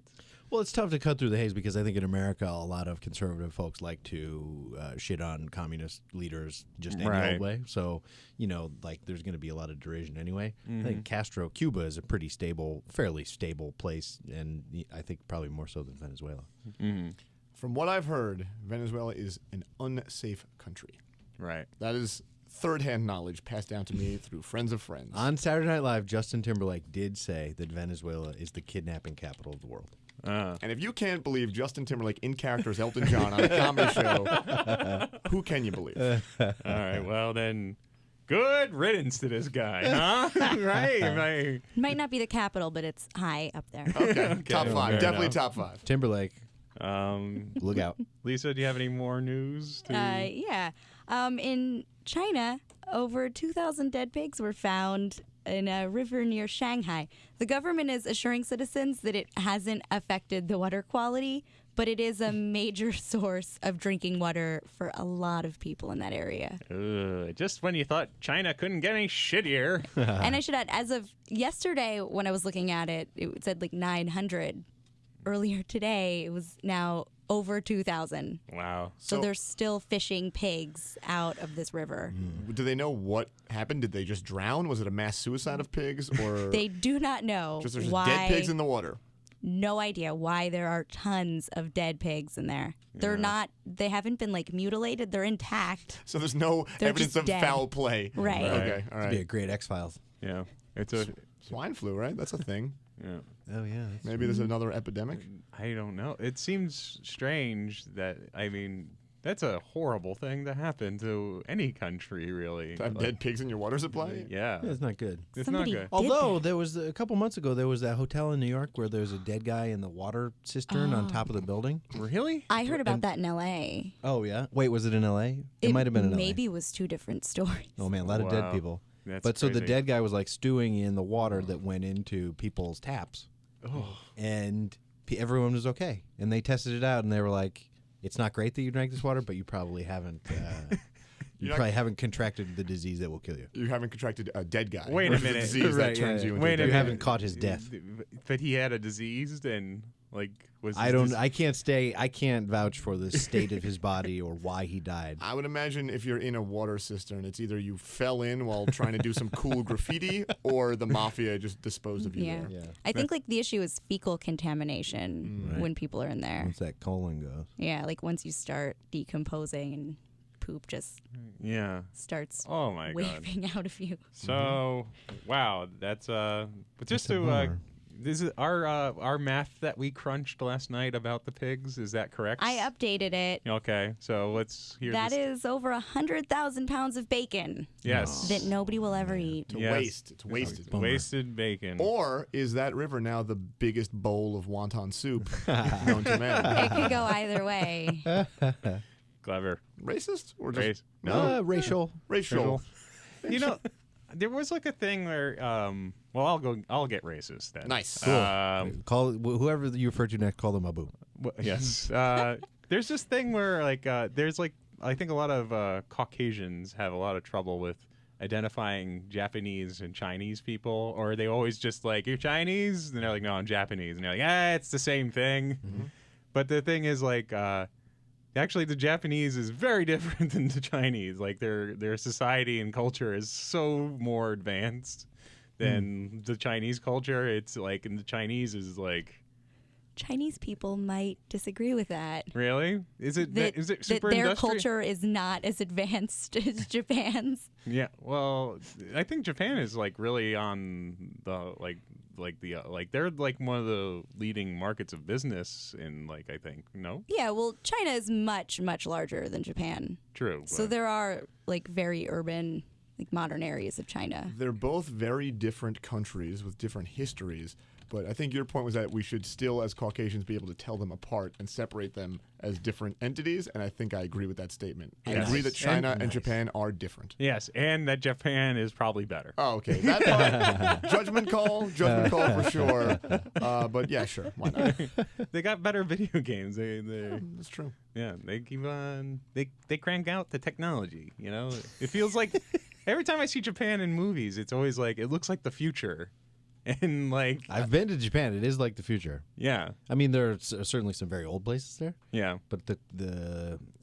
Well, it's tough to cut through the haze because I think in America a lot of conservative folks like to shit on communist leaders just any old way. So, there's going to be a lot of derision anyway. I think Cuba is a pretty stable, fairly stable place, and I think probably more so than Venezuela. Mm-hmm. From what I've heard, Venezuela is an unsafe country. Right. That is third-hand knowledge passed down to me through friends of friends. On Saturday Night Live, Justin Timberlake did say that Venezuela is the kidnapping capital of the world. And if you can't believe Justin Timberlake in character as Elton John on a comedy show, who can you believe? All right. Well, then, good riddance to this guy, huh? Right? Might not be the capital, but it's high up there. Okay, top five. Fair Definitely enough. top five. Timberlake, look out. Lisa, do you have any more news? Yeah. In China, over 2,000 dead pigs were found in a river near Shanghai. The government is assuring citizens that it hasn't affected the water quality, but it is a major source of drinking water for a lot of people in that area. Just when you thought China couldn't get any shittier. And I should add, as of yesterday, when I was looking at it, it said like 900. Earlier today, it was now over 2,000. Wow. So they're still fishing pigs out of this river. Do they know what happened? Did they just drown? Was it a mass suicide of pigs, or They do not know just there's why. dead pigs in the water? No idea why there are tons of dead pigs in there. They're not. They haven't been like mutilated. They're intact. So there's no They're evidence just of dead. foul play. Right. Okay. All It'd be a right. great X-Files. Yeah. It's a. Swine flu, right? That's a thing. Yeah. Oh, yeah. Maybe there's another epidemic. I don't know. It seems strange that, I mean, that's a horrible thing to happen to any country, really. To have dead pigs in your water supply? Yeah. It's not good. It's Somebody not good. Although there was a couple months ago, there was that hotel in New York where there was a dead guy in the water cistern on top of the building. Really? I heard about that in L.A. Oh yeah. Wait, was it in L.A.? It might have been in L.A. Maybe was two different stories. Oh man, a lot of dead Wow. people. That's But so the crazy. dead guy was like stewing in the water that went into people's taps, Oh. and everyone was okay. And they tested it out, and they were like, "It's not great that you drank this water, but you probably haven't." You probably haven't contracted the disease that will kill you. You haven't contracted a dead guy. Wait a Or is it minute. disease Right, that turns yeah. you into Wait a a dead You minute. haven't caught his death. But he had a disease and, like, was I his don't. dis- I can't vouch for the state of his body or why he died. I would imagine if you're in a water cistern, it's either you fell in while trying to do some cool graffiti, or the mafia just disposed of you Yeah. there. Yeah. I think like the issue is fecal contamination Right. when people are in there. Once that colon goes. Yeah, like once you start decomposing and poop just Yeah. starts Oh, my God. waving out of you. So, wow, that's but just That's a to bummer. This is our math that we crunched last night about the pigs. Is that correct? I updated it. Okay, so let's hear That this. is over 100,000 pounds of bacon Yes. that nobody will ever eat. It's a Yes. waste. It's wasted. Wasted bacon. Or is that river now the biggest bowl of wonton soup known to man? It could go either way. Clever. Racist or just Race. No. Racial. racial? You know, there was like a thing where, well, I'll get racist then. Nice. Call whoever you refer to next. Call them Abu. Yes. There's this thing where there's I think a lot of Caucasians have a lot of trouble with identifying Japanese and Chinese people, or they always just like, you're Chinese? And they're like, no, I'm Japanese. And they're like, it's the same thing. Mm-hmm. But the thing is actually the Japanese is very different than the Chinese. Like their society and culture is so more advanced than the Chinese culture. It's like, and the Chinese is like, Chinese people might disagree with that. really? Is it That super their industrial? culture is not as advanced as Japan's. Yeah, well, I think Japan is like really on the they're like one of the leading markets of business in I think Yeah, well, China is much, much larger than Japan. true. So but- there are very urban, modern areas of China. They're both very different countries with different histories. But I think your point was that we should still, as Caucasians, be able to tell them apart and separate them as different entities. And I think I agree with that statement. I Yes. agree that China and Nice. Japan are different. yes, and that Japan is probably better. Oh, okay. That part, judgment call for sure. But yeah, sure. Why not? They got better video games. They That's true. yeah, they keep on they crank out the technology. It feels like every time I see Japan in movies, it's always like it looks like the future, and I've been to Japan. It is like the future. yeah, I mean, there are certainly some very old places there, yeah, but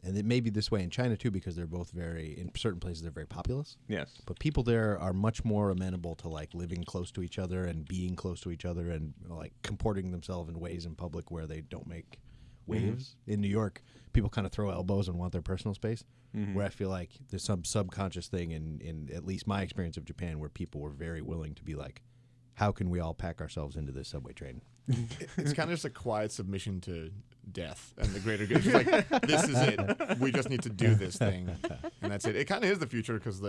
and it may be this way in China too, because they're both in certain places they're very populous. yes, But people there are much more amenable to living close to each other and being close to each other and comporting themselves in ways in public where they don't make waves. In New York, people kind of throw elbows and want their personal space. Where I feel like there's some subconscious thing in at least my experience of Japan where people were very willing to be like, how can we all pack ourselves into this subway train? It's kind of just a quiet submission to death and the greater good. It's just like, this is it. We just need to do this thing. And that's it. It kind of is the future because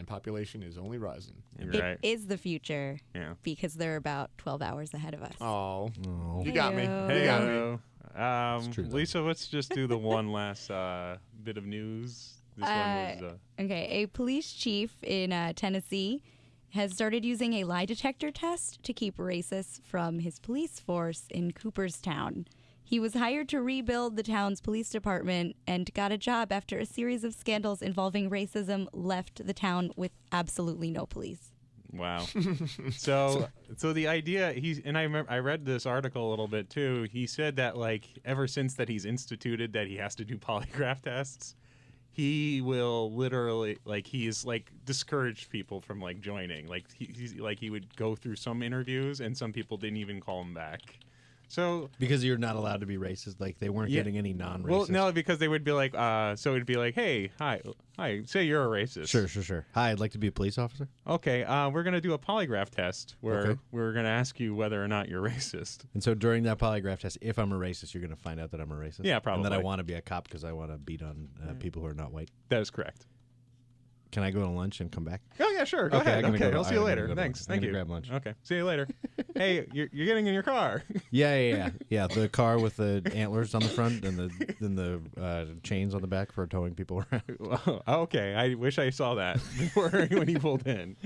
population is only rising. you're right. It is the future Yeah. because they're about 12 hours ahead of us. Oh, Oh. you got me. Heyo. You got me. Hello. true, though. Lisa, let's just do the one last bit of news. This one was Okay, a police chief in Tennessee has started using a lie detector test to keep racists from his police force in Cooperstown. He was hired to rebuild the town's police department and got a job after a series of scandals involving racism left the town with absolutely no police. wow. So the idea I read this article a little bit too. He said that ever since that he's instituted that he has to do polygraph tests, he will literally he's discouraged people from joining. He would go through some interviews and some people didn't even call him back. So Because you're not allowed to be racist. They weren't Yeah. getting any non-racist. well, no, because they would be so it'd be hey, hi, say you're a racist. Sure. Hi, I'd like to be a police officer. Okay, we're gonna do a polygraph test where Okay. we're gonna ask you whether or not you're racist. And so during that polygraph test, if I'm a racist, you're going to find out that I'm a racist. Yeah, And that I probably. want to be a cop because I want to beat on people who are not white. That is correct. Can I go to lunch and come back? Oh yeah, sure. Go Okay, ahead. I'm gonna Okay, go- I'll see you I'm gonna later. go to Thanks. lunch. Thank I'm you. gonna grab lunch. Okay, see you later. Hey, you're getting in your car. Yeah. The car with the antlers on the front and the chains on the back for towing people around. Well, okay, I wish I saw that before when you pulled in.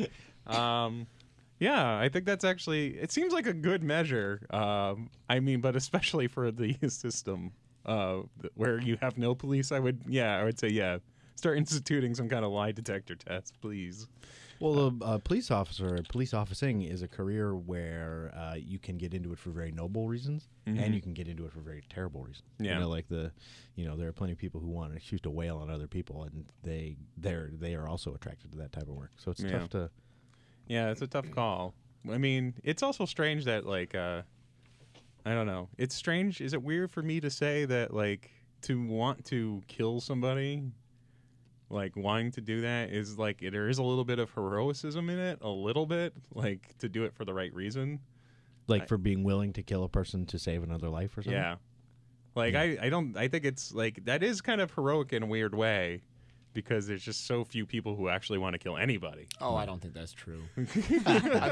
Yeah, I think that's actually. It seems like a good measure. But especially for the system where you have no police, I would say start instituting some kind of lie detector test, please. Well, a police officer, police officing is a career where you can get into it for very noble reasons, and you can get into it for very terrible reasons. Yeah. There are plenty of people who want to shoot to wail on other people, and they are also attracted to that type of work. So it's tough to. Yeah, it's a tough call. I mean, it's also strange that I don't know. It's strange. Is it weird for me to say that to want to kill somebody? Wanting to do that is there is a little bit of heroicism in it, a little bit, to do it for the right reason. Like for being willing to kill a person to save another life or something? Yeah. Like, I think it's, like, that is kind of heroic in a weird way because there's just so few people who actually want to kill anybody. Oh, I don't think that's true. I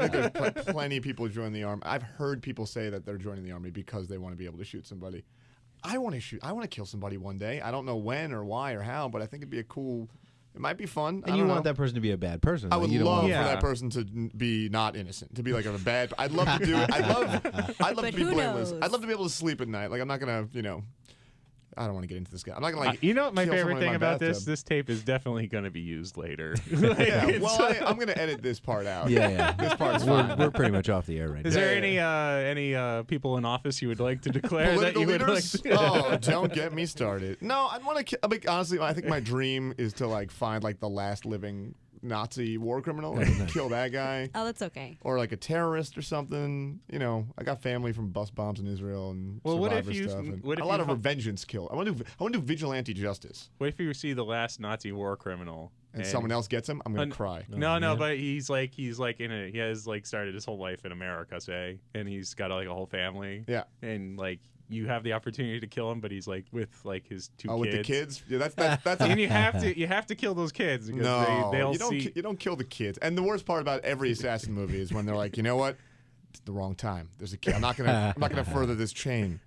think there's plenty of people who join the army. I've heard people say that they're joining the army because they want to be able to shoot somebody. I want to kill somebody one day. I don't know when or why or how, but I think it'd be it might be fun. And you want that person to be a bad person. I would you don't love want for that person to be not innocent, to be like a bad. I'd love to do it. I'd love to be blameless. Knows? I'd love to be able to sleep at night. Like I'm not gonna, I don't want to get into this guy. I'm not gonna You know what my kill favorite someone in thing my about bathtub. this tape is definitely going to be used later. Yeah, well, I'm gonna edit this part out. Yeah. This part's fine. We're pretty much off the air right Is now. there any people in office you would like to declare that Political you would like leaders? to? Oh, don't get me started. No, I want to. Honestly, I think my dream is to find the last living Nazi war criminal and kill that guy, Oh, that's okay. or like a terrorist or something. I got family from bus bombs in Israel and Well, what if survivor you- stuff. And what if a lot you of fu- revengeance kill. I want to do vigilante justice, What if you see the last Nazi war criminal and someone else gets him. I'm gonna Un- cry. No, yeah. but he has started his whole life in America, say, and he's got a whole family. Yeah. And you have the opportunity to kill him, but he's with his two Oh, kids. with the kids? Yeah, that's And you have to kill those kids because no. they'll you don't see. you don't kill the kids. And the worst part about every assassin movie is when they're like, you know what? It's the wrong time. There's a kid. I'm not gonna further this chain.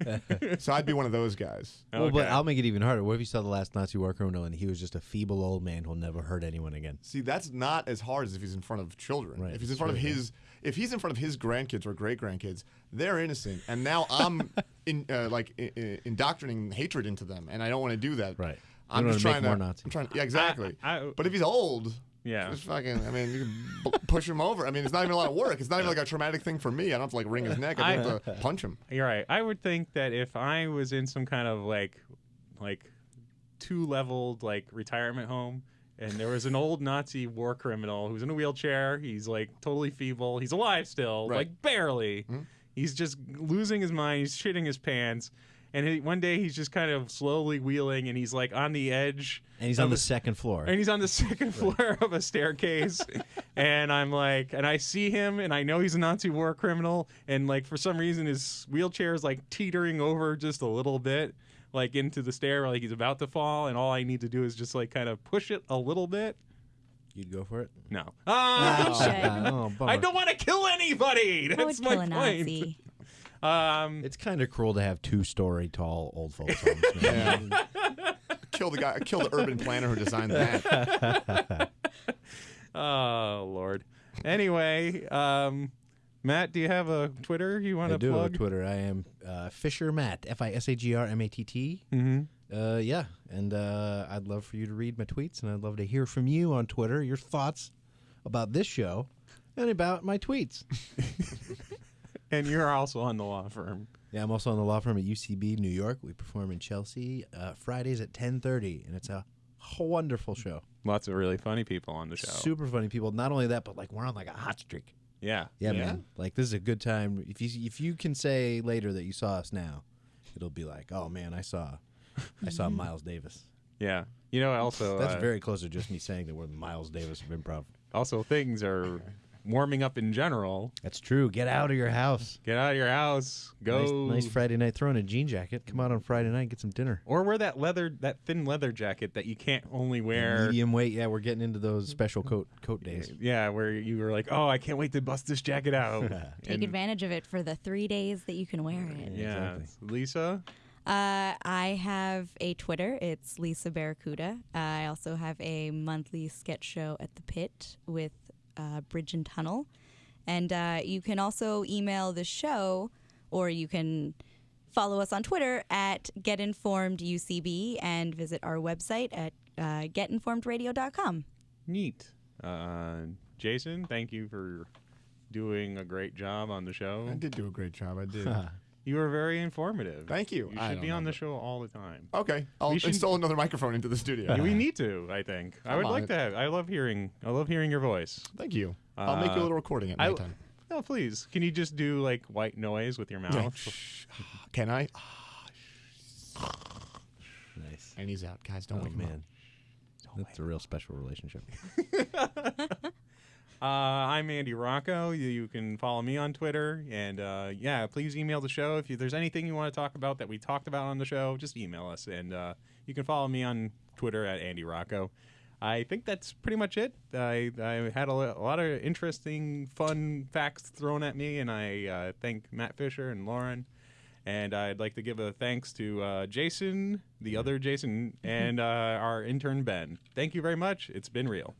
So I'd be one of those guys. Well, but Okay. I'll make it even harder. What if you saw the last Nazi war criminal and he was just a feeble old man who'll never hurt anyone again? See, that's not as hard as if he's in front of children. Right, If he's in that's front of true, if he's in front of his grandkids or great grandkids, they're innocent, and now I'm indoctrinating hatred into them, and I don't want to do that. Right. I'm You just don't wanna trying make more to. Nazis. I'm trying. Yeah, exactly. I- But if he's old. Yeah. Just fucking. I mean, you can push him over. I mean, it's not even a lot of work. It's not even like a traumatic thing for me. I don't have to wring his neck. I have to punch him. You're right. I would think that if I was in some kind of like 2-leveled retirement home and there was an old Nazi war criminal who's in a wheelchair, he's totally feeble, he's alive still, Right. Barely. Mm-hmm. He's just losing his mind, he's shitting his pants. And one day he's just kind of slowly wheeling and he's on the edge. And he's on the second floor. And he's on the second floor of a staircase. And I'm and I see him and I know he's a Nazi war criminal. And for some reason his wheelchair is teetering over just a little bit, into the stair, he's about to fall. And all I need to do is just kind of push it a little bit. You'd go for it? No. Oh, bummer. I don't want to kill anybody. I would That's kill my a point. Nazi. It's kind of cruel to have 2-story tall old folks homes. Man. Yeah. Kill the urban planner who designed that. Oh, Lord. Anyway, Matt, do you have a Twitter you want I to do plug? have a Twitter. I am Fisher Matt, FISAGRMATT. Mm-hmm. Yeah, and I'd love for you to read my tweets, and I'd love to hear from you on Twitter, your thoughts about this show and about my tweets. And you're also on the law firm. Yeah, I'm also on the law firm at UCB, New York. We perform in Chelsea Fridays at 10:30, and it's a wonderful show. Lots of really funny people on the show. Super funny people. Not only that, but we're on a hot streak. Yeah. Yeah, man. This is a good time. If you can say later that you saw us now, it'll be oh man, I saw Miles Davis. Yeah. Also That's very close to just me saying that we're the Miles Davis of improv. also things are warming up in general. That's true. Get out of your house. Get out of your house. Go. Nice Friday night. Throw in a jean jacket. Come out on Friday night and get some dinner. Or wear that thin leather jacket that you can't only wear. Medium weight. Yeah, we're getting into those special coat days. Yeah, where you were oh, I can't wait to bust this jacket out. Take advantage of it for the 3 days that you can wear it. Yeah. Exactly. Lisa? I have a Twitter. It's Lisa Barracuda. I also have a monthly sketch show at the Pit with Bridge and Tunnel. And you can also email the show, or you can follow us on Twitter at GetInformedUCB and visit our website at getinformedradio.com. Neat. Jason, thank you for doing a great job on the show. I did do a great job. I did. You were very informative. Thank you. You I should don't be know, on the but- show all the time. Okay, I'll We should- install another microphone into the studio. We need to, I think. I would on like it. to have. I love hearing your voice. Thank you. I'll make you a little recording at nighttime. Oh, please. Can you just do white noise with your mouth? Can I? Nice. And he's out, guys. Don't Oh wake him up. man, that's a real special relationship. I'm Andy Rocco. You can follow me on Twitter. And please email the show. If there's anything you want to talk about that we talked about on the show, just email us. And you can follow me on Twitter at Andy Rocco. I think that's pretty much it. I had a lot of interesting, fun facts thrown at me, and I thank Matt Fisher and Lauren. And I'd like to give a thanks to Jason, the other Jason, and our intern Ben. Thank you very much. It's been real.